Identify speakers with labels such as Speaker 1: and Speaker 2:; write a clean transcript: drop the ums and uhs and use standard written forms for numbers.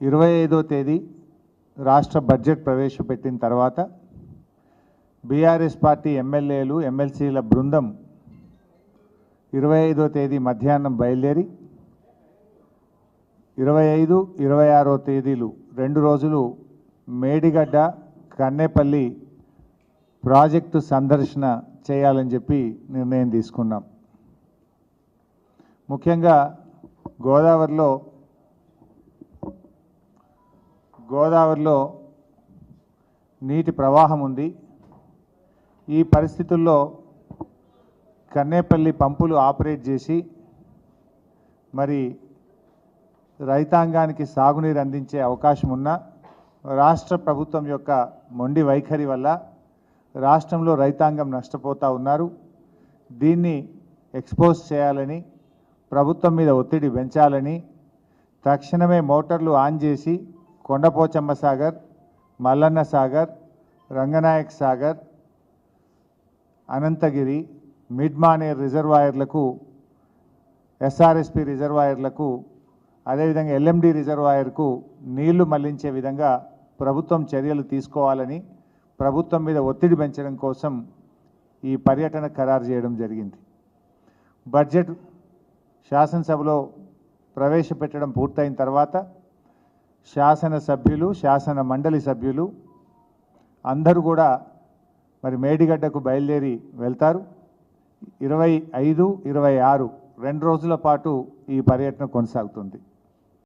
Speaker 1: 25వ తేదీ రాష్ట్ర బడ్జెట్ ప్రవేశపెట్టిన తర్వాత బీఆర్ఎస్ పార్టీ ఎమ్మెల్యేలు ఎమ్మెల్సీల బృందం 25వ తేదీ మధ్యాహ్నం బయలుదేరి 25, 26వ తేదీలు 2 రోజులు మేడిగడ్డ కన్నేపల్లి ప్రాజెక్టు సందర్శన చేయాలని చెప్పి నిర్ణయం తీసుకున్నాం. ముఖ్యంగా గోదావరిలో నీటి ప్రవాహం ఉంది. ఈ పరిస్థితుల్లో కన్నేపల్లి పంపులు ఆపరేట్ చేసి మరి రైతాంగానికి సాగునీరు అందించే అవకాశం ఉన్న రాష్ట్ర ప్రభుత్వం యొక్క మొండి వైఖరి వల్ల రాష్ట్రంలో రైతాంగం నష్టపోతూ ఉన్నారు. దీన్ని ఎక్స్పోజ్ చేయాలని, ప్రభుత్వం మీద ఒత్తిడి పెంచాలని తక్షణమే మోటార్లు ఆన్ చేసి కొండపోచమ్మ సాగర్, మల్లన్న సాగర్, రంగనాయక్ సాగర్, అనంతగిరి, మిడ్మానేర్ రిజర్వాయర్లకు, ఎస్ఆర్ఎస్పి రిజర్వాయర్లకు, అదేవిధంగా ఎల్ఎండి రిజర్వాయర్కు నీళ్లు మళ్లించే విధంగా ప్రభుత్వం చర్యలు తీసుకోవాలని ప్రభుత్వం మీద ఒత్తిడి పెంచడం కోసం ఈ పర్యటన ఖరారు చేయడం జరిగింది. బడ్జెట్ శాసనసభలో ప్రవేశపెట్టడం పూర్తయిన తర్వాత శాసనసభ్యులు, శాసన మండలి సభ్యులు అందరూ కూడా మరి మేడిగడ్డకు బయలుదేరి వెళ్తారు. 25, 26 2 రోజుల పాటు ఈ పర్యటన కొనసాగుతుంది.